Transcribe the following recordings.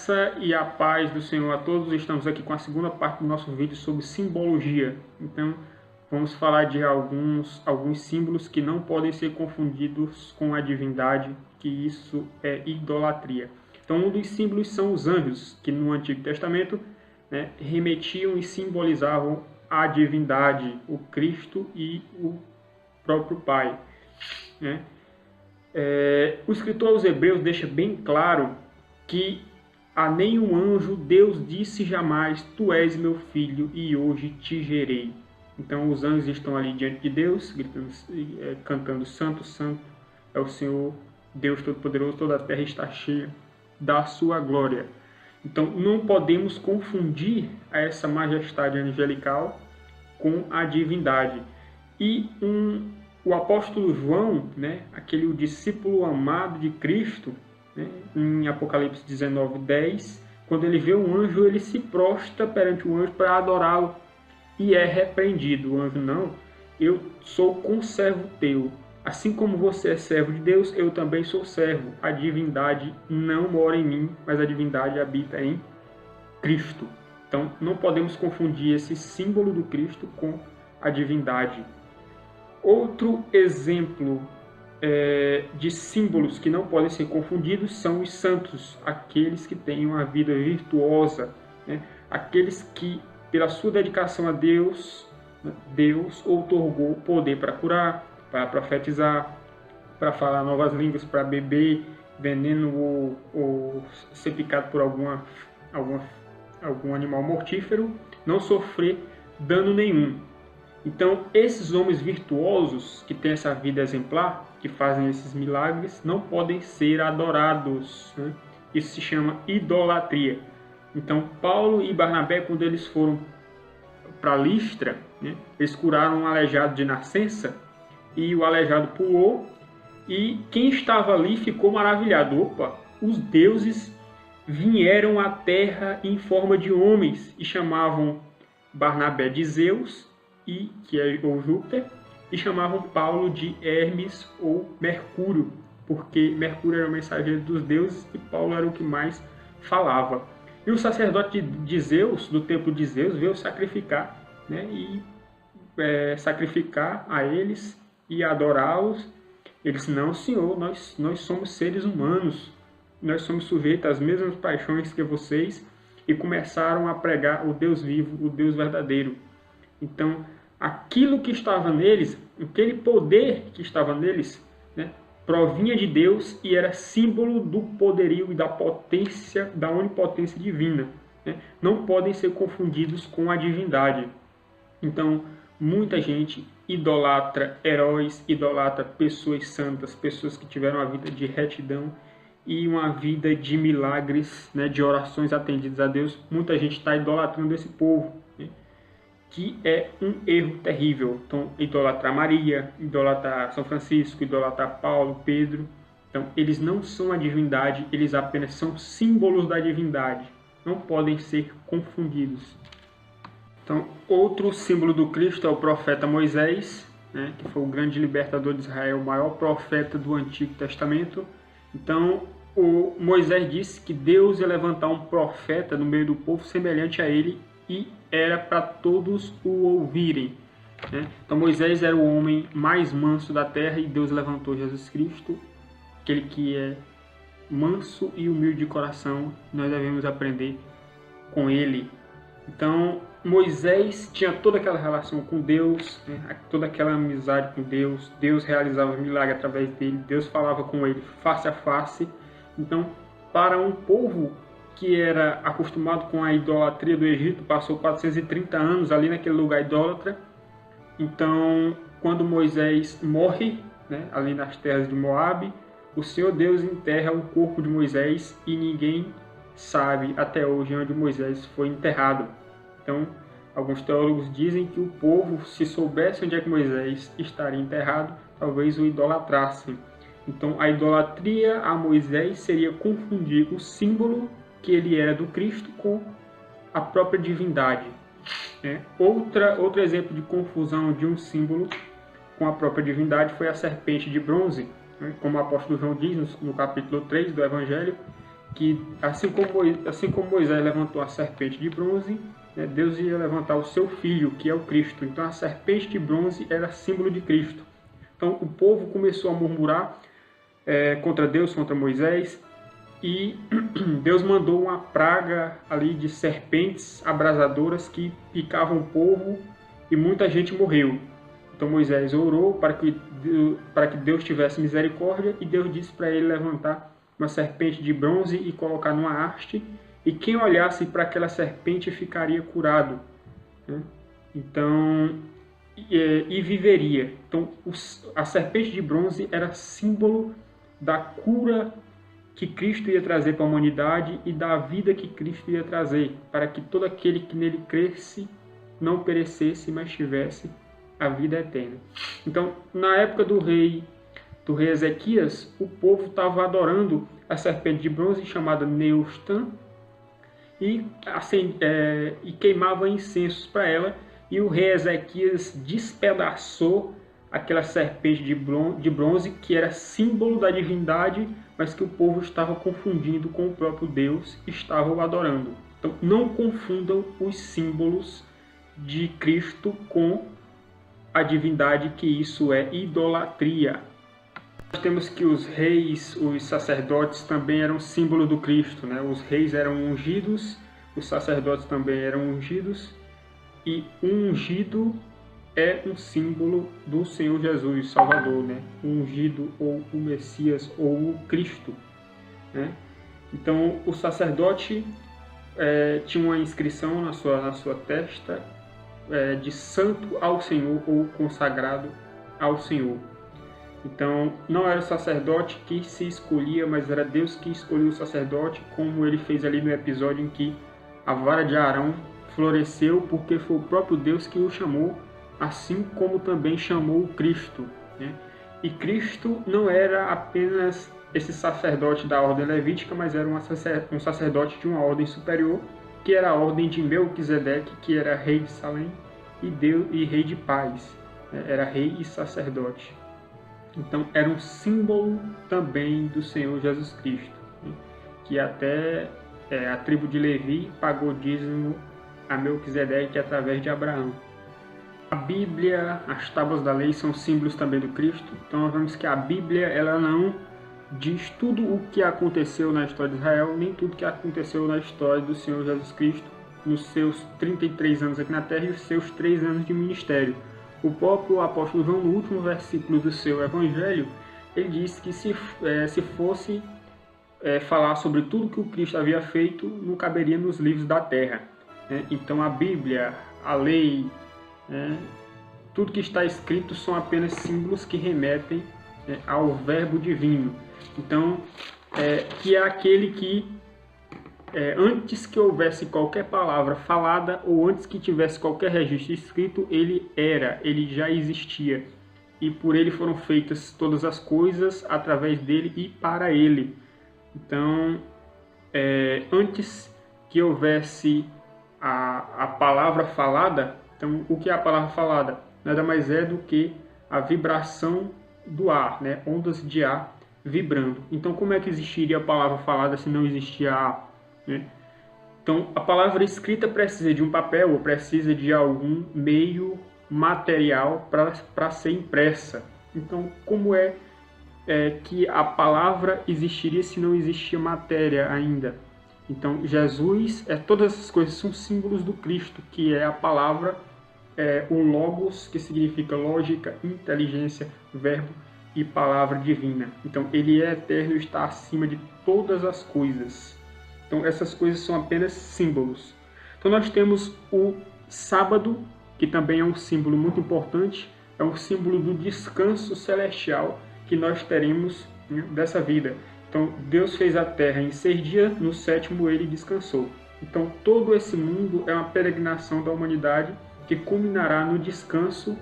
graça e a paz do Senhor a todos. Estamos aqui com a segunda parte do nosso vídeo sobre simbologia. Então, vamos falar de alguns símbolos que não podem ser confundidos com a divindade, que isso é idolatria. Então, um dos símbolos são os anjos, que no Antigo Testamento, remetiam e simbolizavam a divindade, o Cristo e o próprio Pai. O escritor aos Hebreus deixa bem claro que a nenhum anjo Deus disse jamais: tu és meu filho e hoje te gerei. Então os anjos estão ali diante de Deus, gritando, cantando: Santo, Santo é o Senhor, Deus Todo-Poderoso, toda a terra está cheia da sua glória. Então não podemos confundir essa majestade angelical com a divindade. E o apóstolo João, o discípulo amado de Cristo, em Apocalipse 19:10, quando ele vê um anjo, ele se prostra perante o anjo para adorá-lo e é repreendido. O anjo: não, eu sou conservo teu. Assim como você é servo de Deus, eu também sou servo. A divindade não mora em mim, mas a divindade habita em Cristo. Então, não podemos confundir esse símbolo do Cristo com a divindade. Outro exemplo de símbolos que não podem ser confundidos são os santos, aqueles que têm uma vida virtuosa, aqueles que, pela sua dedicação a Deus, Deus outorgou poder para curar, para profetizar, para falar novas línguas, para beber veneno ou ser picado por algum animal mortífero, não sofrer dano nenhum. Então, esses homens virtuosos que têm essa vida exemplar, que fazem esses milagres, não podem ser adorados. Isso se chama idolatria. Então, Paulo e Barnabé, quando eles foram para Listra, eles curaram um aleijado de nascença, e o aleijado pulou, e quem estava ali ficou maravilhado. Opa, os deuses vieram à terra em forma de homens, e chamavam Barnabé de Zeus, ou Júpiter, e chamavam Paulo de Hermes ou Mercúrio, porque Mercúrio era o mensageiro dos deuses e Paulo era o que mais falava. E o sacerdote de Zeus, do templo de Zeus, veio sacrificar, sacrificar a eles e adorá-los. Eles: não, Senhor, nós somos seres humanos, nós somos sujeitos às mesmas paixões que vocês, e começaram a pregar o Deus vivo, o Deus verdadeiro. Então, aquilo que estava neles, aquele poder que estava neles, provinha de Deus e era símbolo do poderio e da potência, da onipotência divina. Não podem ser confundidos com a divindade. Então, muita gente idolatra heróis, idolatra pessoas santas, pessoas que tiveram uma vida de retidão e uma vida de milagres, de orações atendidas a Deus. Muita gente está idolatrando esse povo, que é um erro terrível. Então, idolatrar Maria, idolatrar São Francisco, idolatrar Paulo, Pedro. Então, eles não são a divindade, eles apenas são símbolos da divindade. Não podem ser confundidos. Então, outro símbolo do Cristo é o profeta Moisés, que foi o grande libertador de Israel, o maior profeta do Antigo Testamento. Então, o Moisés disse que Deus ia levantar um profeta no meio do povo semelhante a ele, e era para todos o ouvirem. Então Moisés era o homem mais manso da terra, e Deus levantou Jesus Cristo, aquele que é manso e humilde de coração. Nós devemos aprender com ele. Então Moisés tinha toda aquela relação com Deus, toda aquela amizade com Deus. Deus realizava milagres através dele, Deus falava com ele face a face. Então, para um povo que era acostumado com a idolatria do Egito, passou 430 anos ali naquele lugar idólatra. Então, quando Moisés morre, ali nas terras de Moabe, o Senhor Deus enterra o corpo de Moisés e ninguém sabe até hoje onde Moisés foi enterrado. Então, alguns teólogos dizem que o povo, se soubesse onde é que Moisés estaria enterrado, talvez o idolatrassem. Então, a idolatria a Moisés seria confundir o símbolo que ele era do Cristo com a própria divindade. Outro exemplo de confusão de um símbolo com a própria divindade foi a serpente de bronze, como o apóstolo João diz no capítulo 3 do Evangelho, que assim como Moisés levantou a serpente de bronze, né, Deus ia levantar o seu filho, que é o Cristo. Então a serpente de bronze era símbolo de Cristo. Então o povo começou a murmurar contra Deus, contra Moisés, e Deus mandou uma praga ali de serpentes abrasadoras que picavam o povo e muita gente morreu. Então Moisés orou para que Deus tivesse misericórdia, e Deus disse para ele levantar uma serpente de bronze e colocar numa haste, e quem olhasse para aquela serpente ficaria curado, né? Então, e viveria. Então a serpente de bronze era símbolo da cura que Cristo ia trazer para a humanidade e da vida que Cristo ia trazer, para que todo aquele que nele cresce não perecesse, mas tivesse a vida eterna. Então, na época do rei Ezequias, o povo estava adorando a serpente de bronze chamada Neustan e queimava incensos para ela, e o rei Ezequias despedaçou aquela serpente de bronze que era símbolo da divindade, mas que o povo estava confundindo com o próprio Deus e estava o adorando. Então, não confundam os símbolos de Cristo com a divindade, que isso é idolatria. Nós temos que os reis, os sacerdotes também eram símbolo do Cristo, né? Os reis eram ungidos, os sacerdotes também eram ungidos, e um ungido é um símbolo do Senhor Jesus, Salvador, né? O ungido, ou o Messias, ou o Cristo, né? Então, o sacerdote tinha uma inscrição na sua testa de santo ao Senhor, ou consagrado ao Senhor. Então, não era o sacerdote que se escolhia, mas era Deus que escolheu o sacerdote, como ele fez ali no episódio em que a vara de Arão floresceu, porque foi o próprio Deus que o chamou, assim como também chamou o Cristo, né? E Cristo não era apenas esse sacerdote da ordem levítica, mas era um sacerdote de uma ordem superior, que era a ordem de Melquisedeque, que era rei de Salém e rei de paz, né? Era rei e sacerdote. Então era um símbolo também do Senhor Jesus Cristo, né? Que até a tribo de Levi pagou dízimo a Melquisedeque através de Abraão. A Bíblia, as tábuas da lei são símbolos também do Cristo. Então nós vemos que a Bíblia, ela não diz tudo o que aconteceu na história de Israel, nem tudo o que aconteceu na história do Senhor Jesus Cristo nos seus 33 anos aqui na Terra e os seus 3 anos de ministério. O próprio apóstolo João, no último versículo do seu evangelho, ele disse que se fosse falar sobre tudo que o Cristo havia feito, não caberia nos livros da terra, né? Então a Bíblia, a lei, tudo que está escrito são apenas símbolos que remetem ao verbo divino. Então, que é aquele que, antes que houvesse qualquer palavra falada ou antes que tivesse qualquer registro escrito, ele já existia. E por ele foram feitas todas as coisas, através dele e para ele. Então, antes que houvesse a palavra falada, então o que é a palavra falada? Nada mais é do que a vibração do ar, né? Ondas de ar vibrando. Então como é que existiria a palavra falada se não existia ar, né? Então a palavra escrita precisa de um papel ou precisa de algum meio material para ser impressa. Então como é que a palavra existiria se não existia matéria ainda? Então Jesus, todas essas coisas são símbolos do Cristo, que é a palavra, o Logos, que significa lógica, inteligência, verbo e palavra divina. Então ele é eterno e está acima de todas as coisas. Então essas coisas são apenas símbolos. Então nós temos o sábado, que também é um símbolo muito importante, é um símbolo do descanso celestial que nós teremos, né, dessa vida. Então Deus fez a terra em 6 dias, no 7º ele descansou. Então todo esse mundo é uma peregrinação da humanidade que culminará no descanso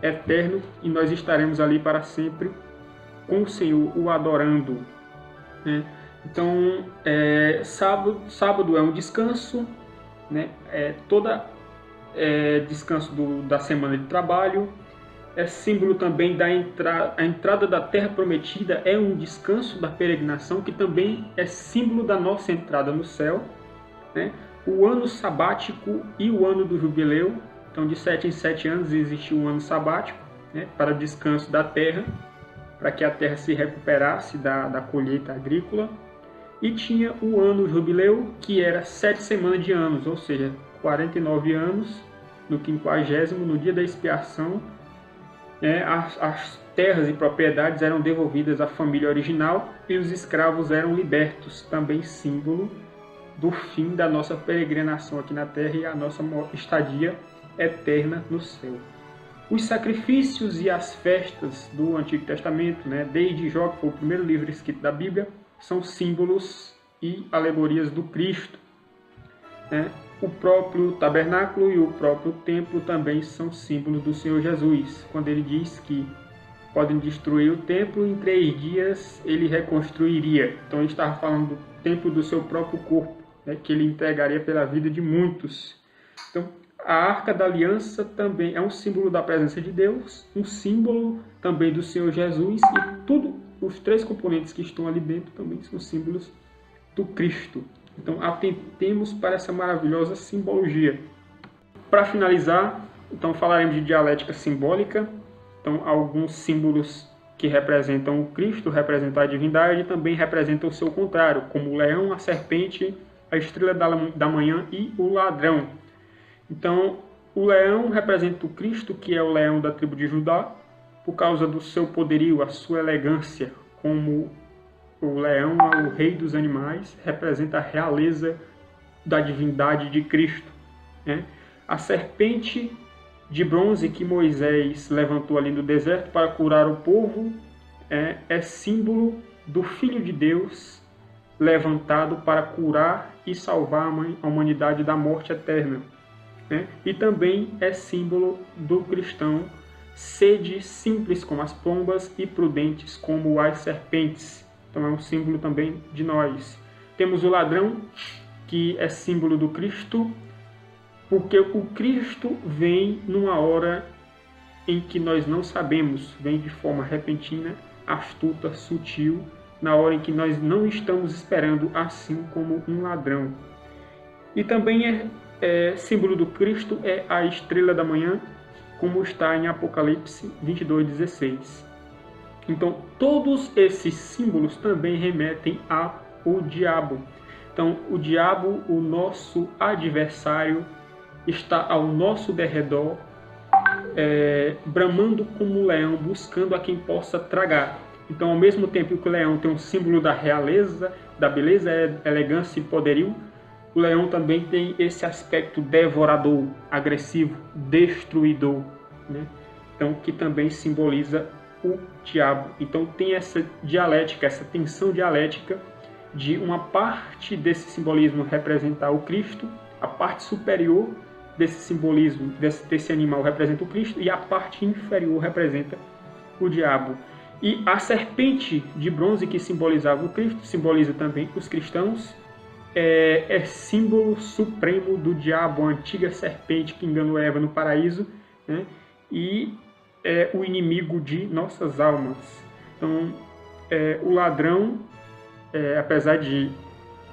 eterno, e nós estaremos ali para sempre com o Senhor, o adorando, né? Então sábado é um descanso, né? Descanso da semana de trabalho, é símbolo também da a entrada da Terra Prometida, é um descanso da peregrinação, que também é símbolo da nossa entrada no céu, né? O ano sabático e o ano do jubileu, então de 7 em 7 anos existe um ano sabático, né, para o descanso da terra, para que a terra se recuperasse da colheita agrícola. E tinha o ano jubileu, que era 7 semanas de anos, ou seja, 49 anos, no 50º, no dia da expiação, as terras e propriedades eram devolvidas à família original e os escravos eram libertos, também símbolo do fim da nossa peregrinação aqui na terra e a nossa estadia eterna no céu. Os sacrifícios e as festas do Antigo Testamento, né, desde Jó, que foi o primeiro livro escrito da Bíblia, são símbolos e alegorias do Cristo, né? O próprio tabernáculo e o próprio templo também são símbolos do Senhor Jesus, quando ele diz que podem destruir o templo, em 3 dias ele reconstruiria. Então ele estava falando do templo do seu próprio corpo, né, que ele entregaria pela vida de muitos. Então a Arca da Aliança também é um símbolo da presença de Deus, um símbolo também do Senhor Jesus, e tudo, os 3 componentes que estão ali dentro também são símbolos do Cristo. Então atentemos para essa maravilhosa simbologia. Para finalizar, então falaremos de dialética simbólica. Então alguns símbolos que representam o Cristo, representam a divindade, também representam o seu contrário, como o leão, a serpente, a estrela da manhã e o ladrão. Então o leão representa o Cristo, que é o leão da tribo de Judá, por causa do seu poderio, a sua elegância, como o leão é o rei dos animais, representa a realeza da divindade de Cristo, né? A serpente de bronze que Moisés levantou ali no deserto para curar o povo é símbolo do Filho de Deus levantado para curar e salvar a humanidade da morte eterna, né? E também é símbolo do cristão, sede simples como as pombas e prudentes como as serpentes. Então é um símbolo também de nós. Temos o ladrão, que é símbolo do Cristo, porque o Cristo vem numa hora em que nós não sabemos, vem de forma repentina, astuta, sutil, na hora em que nós não estamos esperando, assim como um ladrão. E também símbolo do Cristo é a estrela da manhã, como está em Apocalipse 22:16. Então, todos esses símbolos também remetem ao diabo. Então, o diabo, o nosso adversário, está ao nosso derredor, bramando como um leão, buscando a quem possa tragar. Então, ao mesmo tempo que o leão tem um símbolo da realeza, da beleza, elegância e poderio, o leão também tem esse aspecto devorador, agressivo, destruidor, né? Então, que também simboliza o diabo. Então tem essa dialética, essa tensão dialética de uma parte desse simbolismo representar o Cristo, a parte superior desse simbolismo, desse animal representa o Cristo, e a parte inferior representa o diabo. E a serpente de bronze que simbolizava o Cristo, simboliza também os cristãos, é símbolo supremo do diabo, a antiga serpente que enganou Eva no paraíso, né? E é o inimigo de nossas almas. Então, o ladrão, apesar de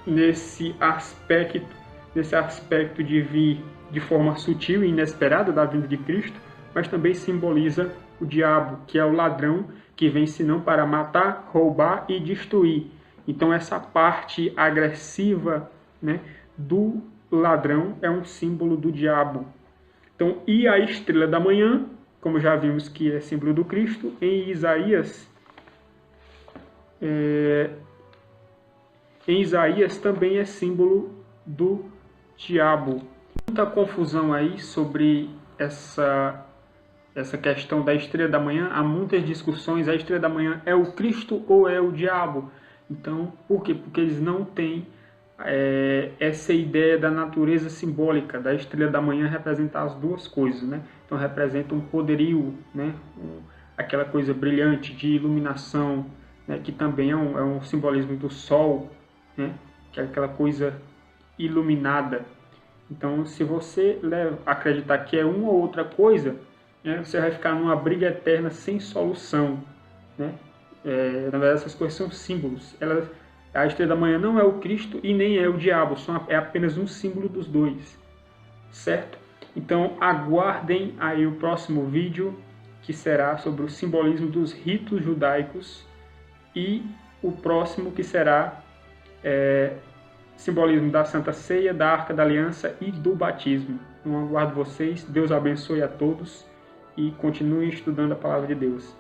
nesse aspecto de vir de forma sutil e inesperada da vinda de Cristo, mas também simboliza o diabo, que é o ladrão que vem senão para matar, roubar e destruir. Então essa parte agressiva, né, do ladrão é um símbolo do diabo. Então, e a estrela da manhã, como já vimos que é símbolo do Cristo, em Isaías também é símbolo do diabo. Muita confusão aí sobre essa questão da estrela da manhã, há muitas discussões, a estrela da manhã é o Cristo ou é o diabo? Então, por quê? Porque eles não têm essa ideia da natureza simbólica, da estrela da manhã representar as duas coisas, né? Então representa um poderio, né? Aquela coisa brilhante de iluminação, né? Que também é um simbolismo do sol, né? Que é aquela coisa iluminada. Então, se você acreditar que é uma ou outra coisa, né? Você vai ficar numa briga eterna sem solução, né? Na verdade, essas coisas são símbolos. A estrela da manhã não é o Cristo e nem é o diabo, é apenas um símbolo dos dois, certo? Então, aguardem aí o próximo vídeo, que será sobre o simbolismo dos ritos judaicos, e o próximo que será simbolismo da Santa Ceia, da Arca da Aliança e do batismo. Então, aguardo vocês. Deus abençoe a todos e continuem estudando a Palavra de Deus.